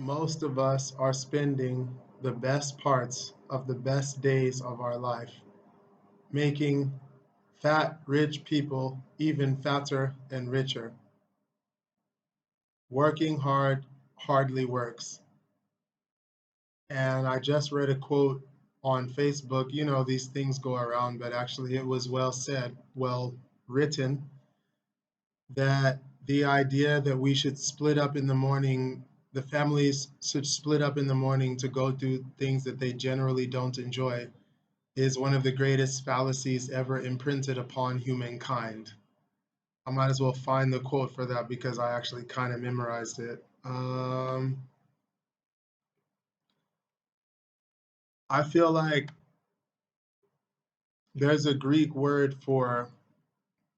Most of us are spending the best parts of the best days of our life making fat, rich people even fatter and richer. Working hard hardly works. And I just read a quote on Facebook. You know, these things go around, but actually it was well said, well written, that the idea that we should split up in the morning, the families should split up in the morning to go do things that they generally don't enjoy, is one of the greatest fallacies ever imprinted upon humankind. I might as well find the quote for that because I actually kind of memorized it. I feel like there's a Greek word for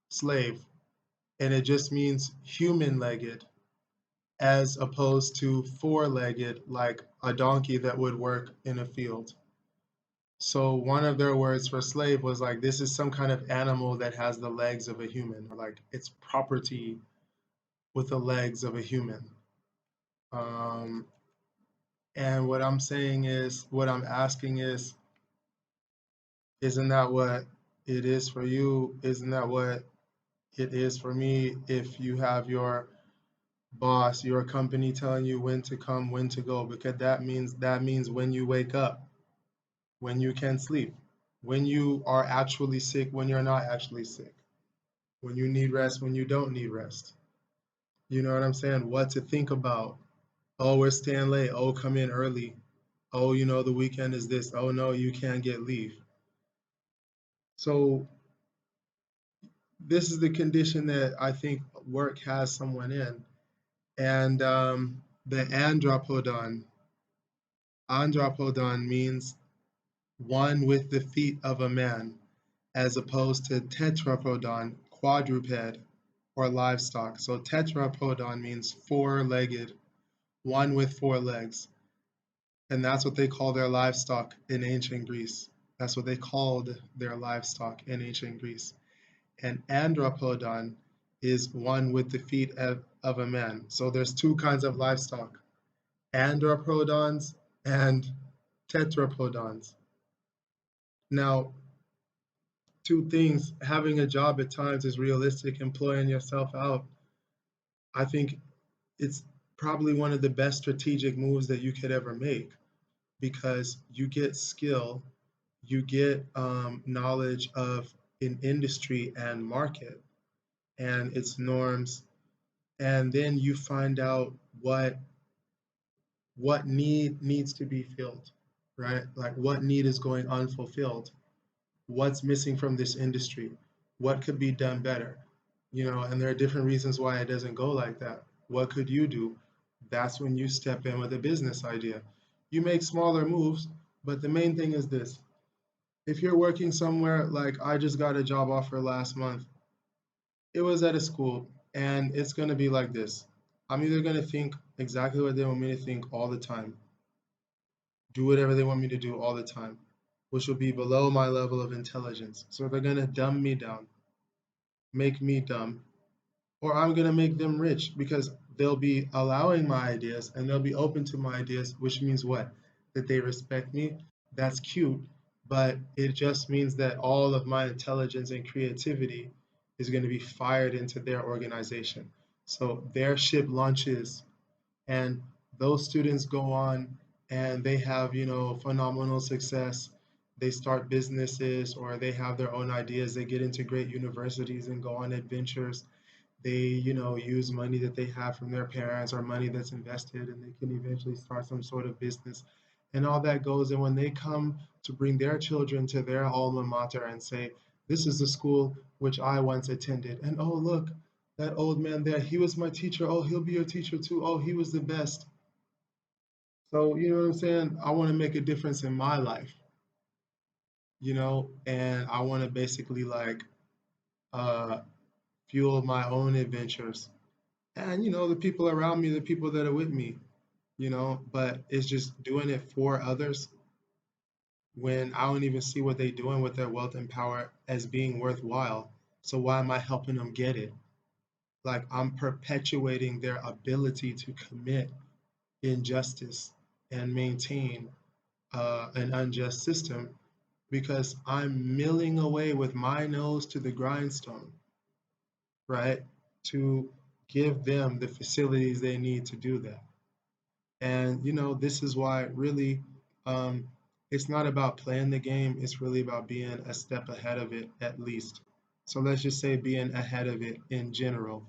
slave, and it just means human legged as opposed to four legged, like a donkey that would work in a field. So one of their words for slave was like, this is some kind of animal that has the legs of a human, or like it's property with the legs of a human. Um, and what I'm saying is, what I'm asking is, isn't that what it is for you? Isn't that what it is for me if you have your boss, your company telling you when to come, when to go? Because that means when you wake up, when you can sleep, when you are actually sick, when you're not actually sick, when you need rest, when you don't need rest. You know what I'm saying? What to think about. Oh, we're staying late. Oh, come in early. Oh, the weekend is this. Oh, no, you can't get leave. So this is the condition that I think work has someone in. And the andropodon means one with the feet of a man, as opposed to tetrapodon, quadruped, or livestock. So tetrapodon means four-legged, one with four legs. And that's what they call their livestock in ancient Greece. That's what they called their livestock in ancient Greece. And andropodon is one with the feet of a man. So there's two kinds of livestock, andropodons and tetrapodons. Now, two things, having a job at times is realistic, employing yourself out. I think it's probably one of the best strategic moves that you could ever make because you get skill, you get knowledge of an industry and market and its norms, and then you find out what need needs to be filled, right? Like what need is going unfulfilled, what's missing from this industry, what could be done better, and there are different reasons why it doesn't go like that. What could you do? That's when you step in with a business idea. You make smaller moves, but the main thing is this. If you're working somewhere, like I just got a job offer last month, it was at a school, and it's going to be like this. I'm either going to think exactly what they want me to think all the time, do whatever they want me to do all the time, which will be below my level of intelligence. So they're going to dumb me down, make me dumb, or I'm going to make them rich because they'll be allowing my ideas and they'll be open to my ideas, which means what? That they respect me. That's cute, but it just means that all of my intelligence and creativity is going to be fired into their organization. So their ship launches and those students go on and they have phenomenal success. They start businesses or they have their own ideas. They get into great universities and go on adventures. They use money that they have from their parents or money that's invested, and they can eventually start some sort of business, and all that goes. And when they come to bring their children to their alma mater and say, this is the school which I once attended, and oh look, that old man there, he was my teacher. Oh, he'll be your teacher too. Oh, he was the best. So you know what I'm saying? I want to make a difference in my life, and I want to basically like uh fuel my own adventures. And the people around me, the people that are with me, but it's just doing it for others when I don't even see what they're doing with their wealth and power as being worthwhile. So why am I helping them get it? Like I'm perpetuating their ability to commit injustice and maintain an unjust system because I'm milling away with my nose to the grindstone, right? To give them the facilities they need to do that. And this is why really um, it's not about playing the game, it's really about being a step ahead of it at least. So let's just say being ahead of it in general.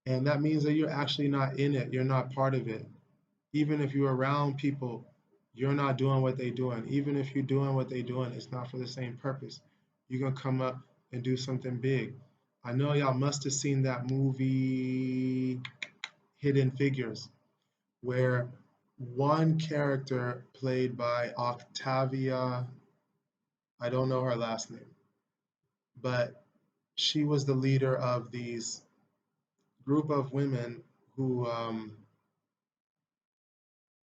And that means that you're actually not in it, you're not part of it. Even if you're around people, you're not doing what they're doing. Even if you're doing what they're doing, it's not for the same purpose. You're gonna come up and do something big. I know y'all must have seen that movie Hidden Figures, where one character played by Octavia, I don't know her last name, but she was the leader of these group of women who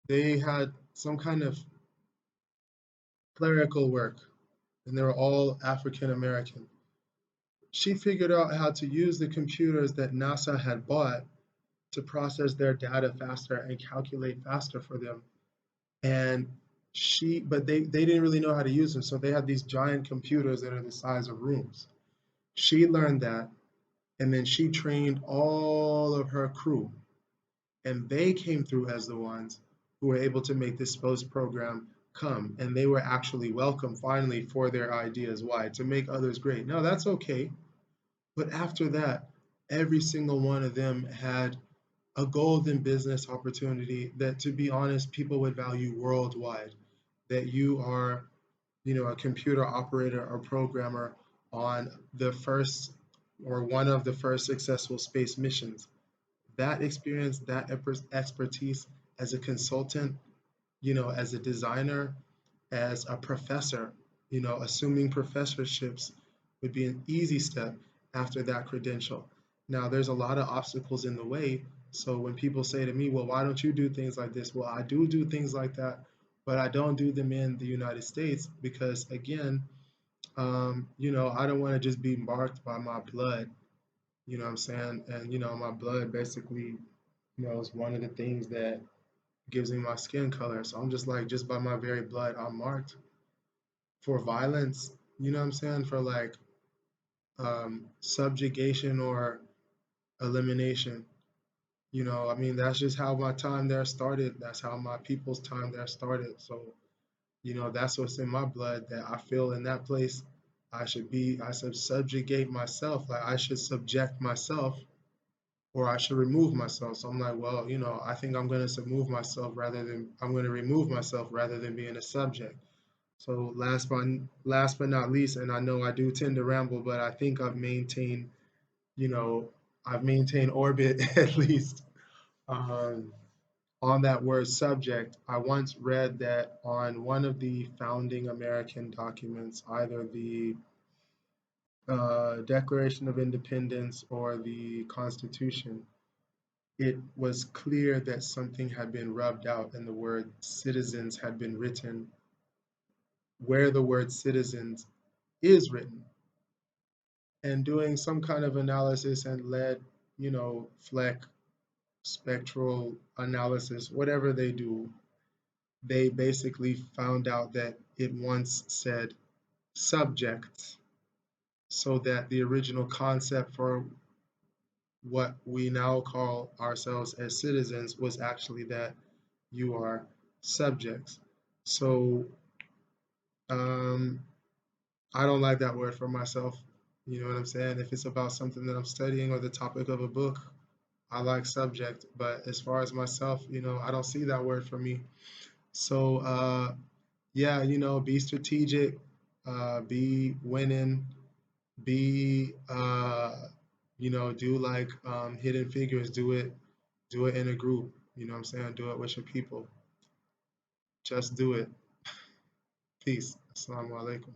they had some kind of clerical work, and they were all African American. She figured out how to use the computers that NASA had bought to process their data faster and calculate faster for them. And but they didn't really know how to use them. So they had these giant computers that are the size of rooms. She learned that, and then she trained all of her crew, and they came through as the ones who were able to make this post program come, and they were actually welcome finally for their ideas. Why? To make others great. Now that's okay, but after that, every single one of them had a golden business opportunity that, to be honest, people would value worldwide. That you are, a computer operator or programmer on the first or one of the first successful space missions. That experience, that expertise as a consultant, as a designer, as a professor, assuming professorships would be an easy step after that credential. Now, there's a lot of obstacles in the way. So when people say to me, well, why don't you do things like this? Well, I do things like that, but I don't do them in the United States because, again, I don't want to just be marked by my blood, you know what I'm saying? And, my blood basically, is one of the things that gives me my skin color. So I'm just like, just by my very blood, I'm marked for violence, you know what I'm saying? For like subjugation or elimination. I mean, that's just how my time there started. That's how my people's time there started. So, that's what's in my blood that I feel in that place. I should subjugate myself. Like I should subject myself or I should remove myself. So I'm like, well, I think I'm going to I'm going to remove myself rather than being a subject. So last but not least, and I know I do tend to ramble, but I think you know, I've maintained orbit at least um, on that word subject. I once read that on one of the founding American documents, either the Declaration of Independence or the Constitution, it was clear that something had been rubbed out and the word citizens had been written where the word citizens is written. And doing some kind of analysis and lead, Fleck, spectral analysis, whatever they do, they basically found out that it once said subjects, so that the original concept for what we now call ourselves as citizens was actually that you are subjects. So um, I don't like that word for myself. You know what I'm saying? If it's about something that I'm studying or the topic of a book, I like subject. But as far as myself, I don't see that word for me. So yeah, be strategic, be winning, be do like hidden figures, do it in a group. You know what I'm saying? Do it with your people. Just do it. Peace. Assalamu alaikum.